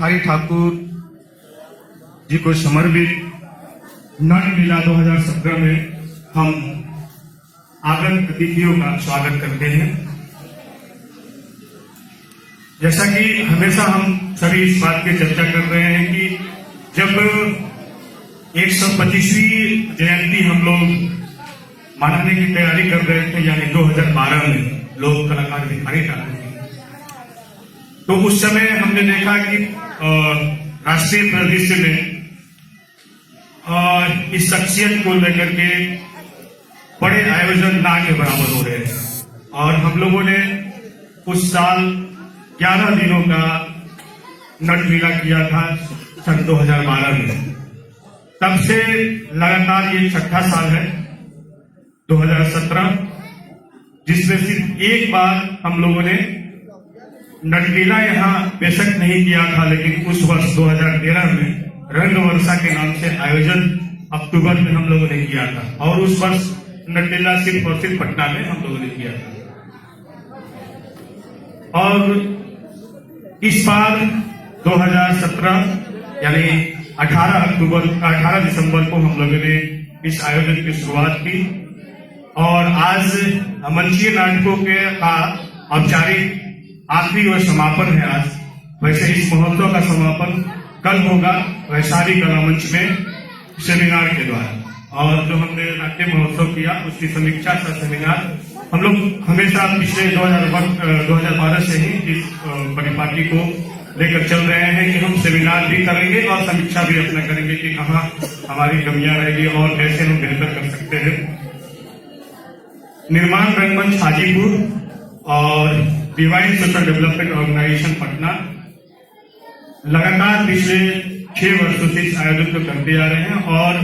भिखारी ठाकुर जी को समर्पित नट मेला 2017 में हम आगत अतिथियों का स्वागत करते हैं। जैसा कि हमेशा हम सभी इस बात की चर्चा कर रहे हैं कि जब 125वीं जयंती हम लोग मनाने की तैयारी कर रहे थे, यानी 2012 में लोक कलाकार भिखारी ठाकुर, तो उस समय हमने देखा कि राष्ट्रीय परिदृश्य में इस शख्सियत को लेकर के बड़े आयोजन ना के बराबर हो रहे हैं और हम लोगों ने उस साल 11 दिनों का नट मेला किया था सन 2012 में। तब से लगातार ये छठा साल है 2017, जिसमें सिर्फ एक बार हम लोगों ने नट मेला यहाँ बेशक नहीं किया था, लेकिन उस वर्ष 2013 में रंग वर्षा के नाम से आयोजन अक्टूबर में हम लोगों ने किया था और उस वर्ष नट मेला सिर्फ और सिर्फ पटना में हम लोगों ने किया था। और इस बार 2017 यानी 18 दिसंबर को हम लोगों ने इस आयोजन की शुरुआत की और आज मंचीय नाटकों के का औपचारिक आखिरी व समापन है आज। वैसे इस महोत्सव का समापन कल होगा वैशाली कला मंच में सेमिनार के द्वारा, और जो हमने नाट्य महोत्सव किया उसकी समीक्षा का सेमिनार हम लोग हमेशा पिछले 2012 से ही इस परिपाटी को लेकर चल रहे हैं कि हम सेमिनार भी करेंगे और समीक्षा भी अपना करेंगे कि कहाँ हमारी कमियां रहेगी और कैसे हम बेहतर कर सकते हैं। निर्माण रंगमंच हाजीपुर और divine social development organisation Patna लगातार पिछले 6 वर्षों से इस आयोजन को करते आ रहे हैं और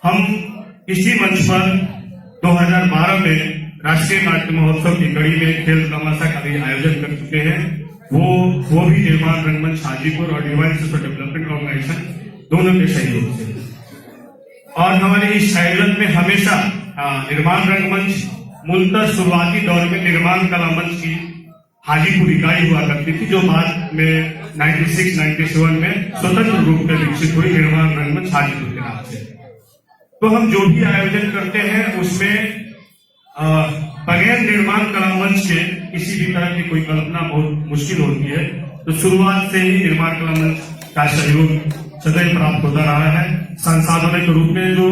हम इसी मंच पर 2012 में राष्ट्रीय नाट्य महोत्सव की कड़ी में खेल तमाशा का भी आयोजन कर चुके हैं। वो भी निर्माण रंगमंच हाजीपुर और डिवाइन सोशल डेवलपमेंट ऑर्गेनाइजेशन दोनों के सहयोग से। और हमारे इस आयोजन में हमेशा निर्माण रंगमंच मूलतः शुरुआती दौर में निर्माण कला मंच की हाजीपुर इकाई हुआ करती थी, जो बाद में 96-97 में स्वतंत्र रूप में विकसित हुई निर्माण रंगमंच हाजीपुर के नाम से। तो हम जो भी आयोजन करते हैं उसमें बगैर निर्माण कला मंच के किसी भी तरह की कोई कल्पना बहुत मुश्किल होती है। तो शुरुआत से ही निर्माण कला मंच का सहयोग सदैव प्राप्त होता रहा है। संसाधनों के रूप में जो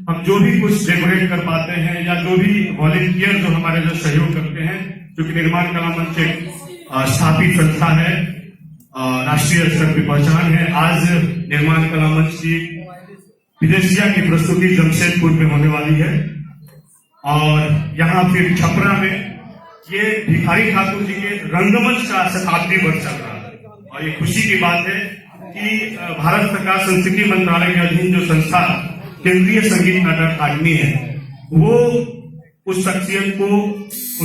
हम जो भी कुछ डेकोरेट कर पाते हैं या जो भी वॉलेंटियर जो हमारे जो सहयोग करते हैं, क्योंकि निर्माण कला मंच एक स्थापित संस्था है, राष्ट्रीय स्तर की पहचान है। आज निर्माण कला मंच की विदेशिया की प्रस्तुति जमशेदपुर में होने वाली है और यहाँ फिर छपरा में ये भिखारी ठाकुर जी के रंगमंच का शताब्दी वर्ष चल रहा है। और ये खुशी की बात है कि भारत सरकार संस्कृति मंत्रालय के अधीन जो संस्था केंद्रीय संगीत नाटक अकादमी है, वो उस शख्सियत को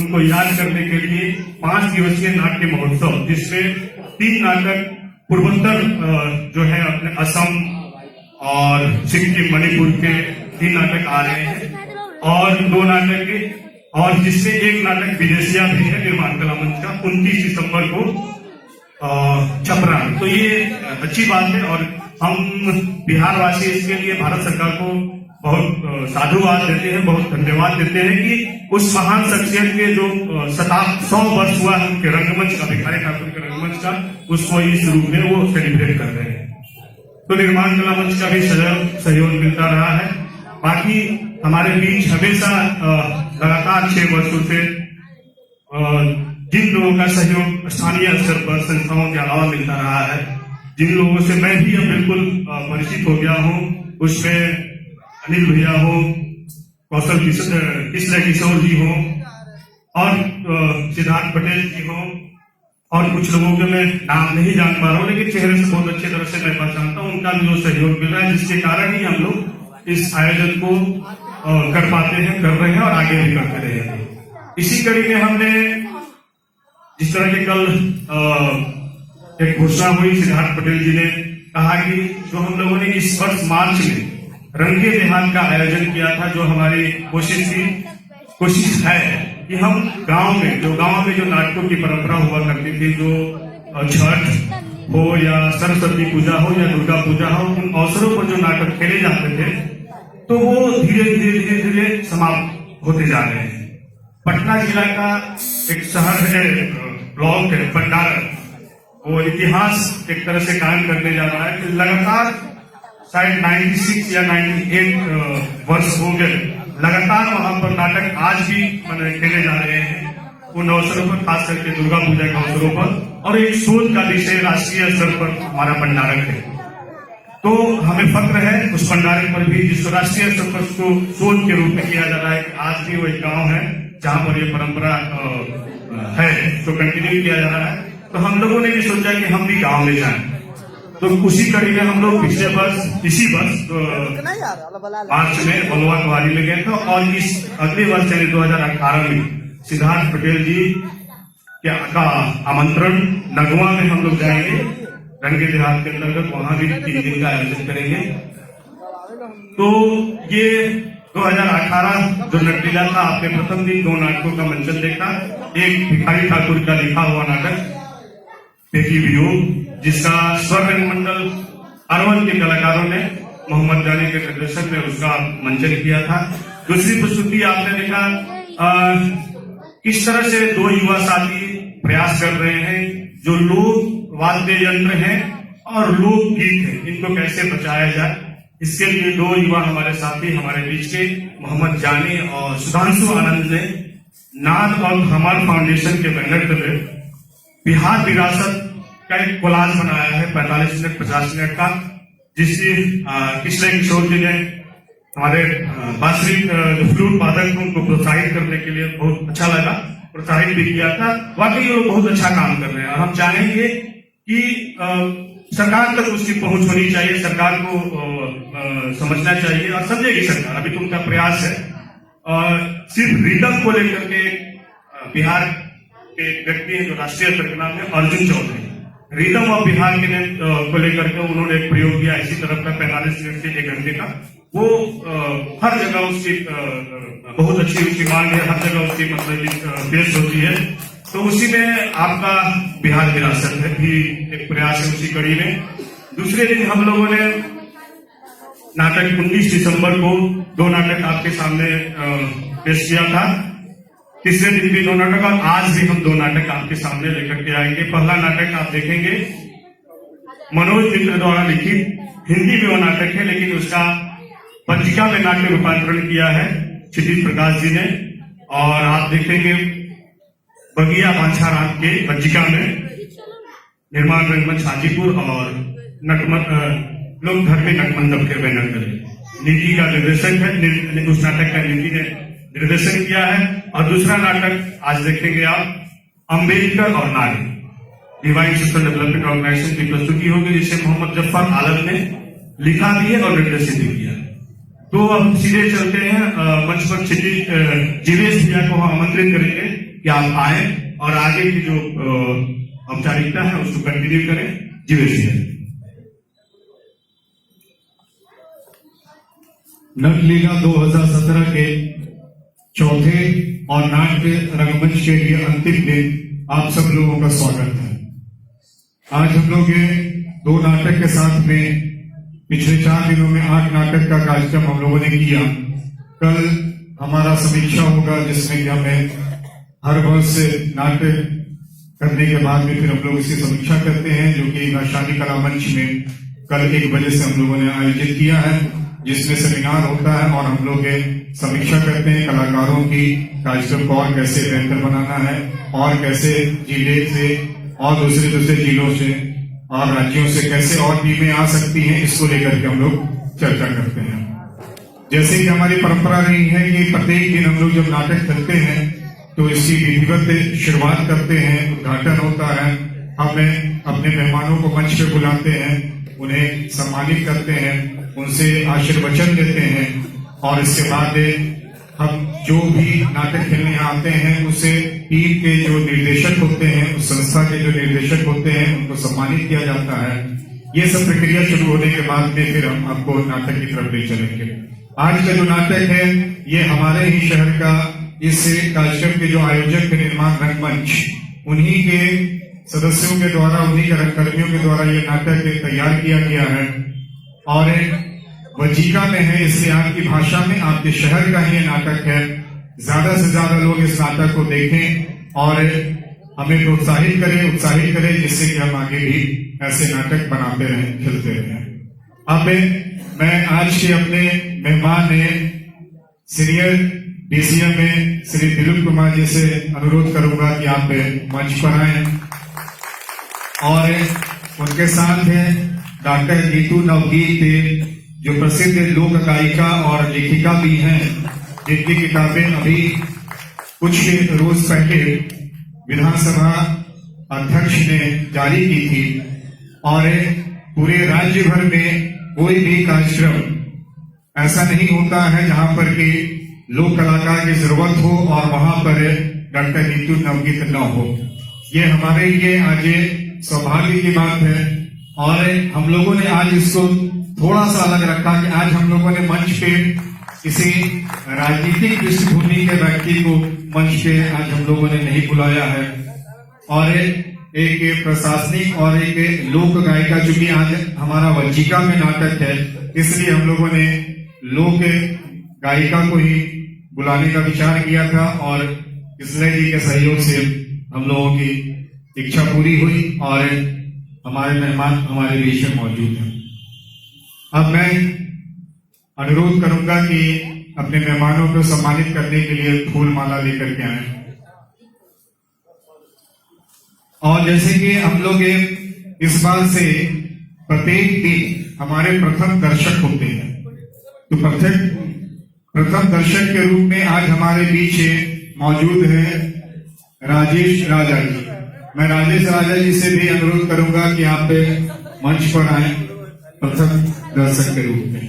उनको याद करने के लिए 5 दिवसीय नाट्य महोत्सव, जिसमें 3 नाटक पूर्वोत्तर जो है अपने असम और सिक्किम मणिपुर के 3 नाटक आ रहे हैं और 2 नाटक और जिससे एक नाटक विदेशिया भी है निर्माण कला मंच का 29 दिसंबर को छपरा। तो ये अच्छी बात है और हम बिहार वासी इसके लिए भारत सरकार को बहुत साधुवाद देते हैं, बहुत धन्यवाद देते हैं कि उस महान शख्सियत के जो 100 वर्ष हुआ है उनके रंगमंच का, भिखारी ठाकुर के रंगमंच का, उसको इस रूप में वो सेलिब्रेट कर रहे हैं। तो निर्माण कला मंच का भी सहयोग मिलता रहा है। बाकी हमारे बीच हमेशा लगातार 6 वर्षों से जिन लोगों का सहयोग स्थानीय स्तर पर संस्थाओं के अलावा मिलता रहा है, जिन लोगों से मैं भी अब बिल्कुल परिचित हो गया हूँ, उसमें अनिल भैया हो, कौशल किशोर जी हो और सिद्धार्थ पटेल जी हो और कुछ लोगों के मैं नाम नहीं जान पा रहा हूँ, लेकिन चेहरे से बहुत अच्छी तरह से मैं पहचानता हूँ। उनका भी जो सहयोग मिल रहा है, जिसके कारण ही हम लोग इस आयोजन को कर पाते हैं, कर रहे हैं और आगे भी करते रहेंगे। इसी कड़ी में हमने जिस तरह के कल एक घोषणा हुई, सिद्धार्थ पटेल जी ने कहा कि जो हम लोगों ने इस वर्ष मार्च में रंगे देहात का आयोजन किया था, जो हमारी कोशिश है कि हम गांव में जो नाटकों की परंपरा हुआ करती थी, जो छठ हो या सरस्वती पूजा हो या दुर्गा पूजा हो, उन अवसरों पर जो नाटक खेले जाते थे तो वो धीरे धीरे समाप्त होते जा रहे हैं। पटना जिला का एक शहर है, ब्लॉक है भंडारण, वो इतिहास एक तरह से कायम करने जा रहा है कि लगातार शायद 96 या 98 वर्ष हो गए लगातार वहां पर नाटक आज भी खेले जा रहे हैं उन अवसरों पर, खास करके दुर्गा पूजा के अवसरों पर, और एक शोध का विषय राष्ट्रीय स्तर पर हमारा भंडारक है। तो हमें फक्र है उस भंडारक पर भी जिसको राष्ट्रीय स्तर पर उसको शोध के रूप में किया जा रहा है कि आज भी वो एक गांव है जहां पर ये परंपरा है तो कंटिन्यू किया जा रहा है। तो हम लोगों ने भी सोचा कि हम भी गांव में जाएं, तो उसी कड़ी में हम लोग पिछले वर्ष इसी वर्ष मार्च में बलुआ कुआरी में गए थे, और इस अगले वर्ष यानी 2018 में सिद्धार्थ पटेल जी का आमंत्रण नगवा में हम लोग जाएंगे रंगे देहात के अंतर्गत, वहां भी 3 दिन का आयोजन करेंगे। तो ये 2018 जो नटलीला था, आपने प्रथम दिन 2 नाटकों का मंचन देखा। एक भिखारी ठाकुर का लिखा हुआ नाटक पेटी वियोग, जिसका स्वर रंगमंडल अरवल के कलाकारों ने मोहम्मद जानी के निर्देशन में उसका मंचन किया था। दूसरी प्रस्तुति आपने देखा किस तरह से 2 युवा साथी प्रयास कर रहे हैं, जो लोक वाद्य यंत्र हैं और लोक गीत हैं, इनको कैसे बचाया जाए। इसके लिए 2 युवा हमारे साथी हमारे बीच के मोहम्मद जानी और सुधांशु आनंद ने नाद और हमार फाउंडेशन के बैनर पे बिहार विरासत का एक कोलाज बनाया है 45 मिनट 50 मिनट का, जिससे कृष्ण किशोर जी ने हमारे बांसुरी फ्लूट वादक को उनको प्रोत्साहित करने के लिए बहुत अच्छा लगा, प्रोत्साहित भी किया था। वाकई वो बहुत अच्छा काम कर रहे हैं और हम चाहेंगे कि सरकार तक उसकी पहुंच होनी चाहिए, सरकार को समझना चाहिए और समझेगी सरकार। अभी तो उनका प्रयास है और सिर्फ रिदम को लेकर के बिहार के व्यक्ति हैं जो राष्ट्रीय स्तर के नाम है अर्जुन चौधरी, रिदम ऑफ बिहार के को लेकर के उन्होंने एक प्रयोग किया इसी तरफ का 45 मिनट से 1 घंटे का। वो हर जगह उसकी बहुत अच्छी उसकी मांग है, हर जगह उसकी मतलब पेश होती है। तो उसी में आपका बिहार विरासत है भी एक प्रयास है उसी कड़ी में। दूसरे दिन हम लोगों ने नाटक 19 दिसंबर को 2 नाटक आपके सामने पेश किया था। तीसरे दिन भी 2 नाटक और आज भी हम 2 नाटक आपके सामने लेकर के आएंगे। पहला नाटक आप देखेंगे मनोज मित्र द्वारा लिखित हिंदी में वो नाटक है, लेकिन उसका पंजिका में नाट्य रूपांतरण किया है क्षितिज प्रकाश जी ने, और आप देखेंगे बगिया बांछाराम के पंजिका में निर्माण रंगमंच हाजीपुर और लोक धर्मी नटमंडप के बैनर पर नीति का निर्देशन है, उस नाटक का नीति ने निर्देशन किया है। और दूसरा नाटक आज देखेंगे आप अम्बेडकर और नारी डिवाइन सोशल डेवलपमेंट ऑर्गेनाइजेशन की प्रस्तुति होगी, जिसे मोहम्मद जफर आलम ने लिखा भी है और निर्देशित भी किया। तो अब सीधे चलते हैं मंच पर जीवेश भैया को हम आमंत्रित करेंगे कि आप आए और आगे की जो औपचारिकता है उसको कंटिन्यू करें। जीवेश भैया। नटलीला 2017 के चौथे और नाट्य रंगमंच के लिए अंतिम दिन आप सब लोगों का स्वागत है। आज हम लोग ये 2 नाटक के साथ में पिछले 4 दिनों में 8 नाटक का कार्यक्रम हम लोगों ने किया। कल हमारा समीक्षा होगा जिसमें कि हमें हर वर्ष नाटक करने के बाद में फिर हम लोग इसकी समीक्षा करते हैं, जो कि वैशाली कला मंच में कल 1 बजे से हम लोगों ने आयोजित किया है, जिसमें सेमिनार होता है और हम लोग समीक्षा करते हैं कलाकारों की कार्यक्रम को और कैसे बेहतर बनाना है और कैसे जिले से और दूसरे जिलों से और राज्यों से कैसे और टीमें आ सकती हैं, इसको लेकर के हम लोग चर्चा करते हैं। जैसे कि हमारी परंपरा रही है कि प्रत्येक दिन हम लोग जब नाटक करते हैं तो इसकी विधिवत शुरुआत करते हैं, उद्घाटन होता है, हमें अपने मेहमानों को मंच पे बुलाते हैं, उन्हें सम्मानित करते हैं, उनसे आशीर्वचन देते हैं और इसके बाद हम जो भी नाटक खेलने आते हैं उसे टीम के जो निर्देशक होते हैं, उस संस्था के जो निर्देशक होते हैं, उनको सम्मानित किया जाता है। ये सब प्रक्रिया शुरू होने के बाद में फिर हम आपको नाटक की तरफ ले चलेंगे। आज का जो नाटक है ये हमारे ही शहर का इस कार्यक्रम के जो आयोजक है निर्माण रंगमंच, उन्हीं के सदस्यों के द्वारा, उन्हीं कर्मियों के द्वारा ये नाटक तैयार किया गया है और वजीका में है, इसलिए आपकी भाषा में, आपके शहर का ही ये नाटक है। ज्यादा से ज्यादा लोग इस नाटक को देखें और हमें प्रोत्साहित करें, उत्साहित करें, जिससे कि हम आगे भी ऐसे नाटक बनाते रहें, खेलते रहें। अब मैं आज के अपने मेहमान सीनियर डीसीएम में श्री दिलीप कुमार जी से अनुरोध करूंगा कि आप मंच पर आए और उनके साथ डॉक्टर नीतू नवगीत, जो प्रसिद्ध लोक गायिका और लेखिका भी हैं, जिनकी किताबें अभी कुछ रोज पहले विधानसभा अध्यक्ष ने जारी की थी और पूरे राज्य भर में कोई भी कार्यक्रम ऐसा नहीं होता है जहां पर कि लोक कलाकार की जरूरत हो और वहां पर डॉक्टर नीतू नवगीत न हो। ये हमारे लिए आज सौभाग्य की बात है और हम लोगों ने आज इसको थोड़ा सा अलग रखा कि आज हम लोगों ने मंच पे किसी राजनीतिक पृष्ठभूमि के व्यक्ति को मंच पे आज हम लोगों ने नहीं बुलाया है और एक प्रशासनिक और एक लोक गायिका, चूंकि आज हमारा वंचिका में नाटक है, इसलिए हम लोगों ने लोक गायिका को ही बुलाने का विचार किया था और इसलिए जी के सहयोग से हम लोगों की इच्छा पूरी हुई और हमारे मेहमान हमारे बीच में मौजूद हैं। अब मैं अनुरोध करूंगा कि अपने मेहमानों को सम्मानित करने के लिए फूल माला लेकर के आए और जैसे कि हम लोग इस बार से प्रत्येक दिन हमारे प्रथम दर्शक होते हैं, तो प्रथम दर्शक के रूप में आज हमारे बीच मौजूद है राजेश राजा जी। मैं राजेश राजा जी से भी अनुरोध करूंगा कि आप मंच पर आए प्रथम दर्शक के रूप में।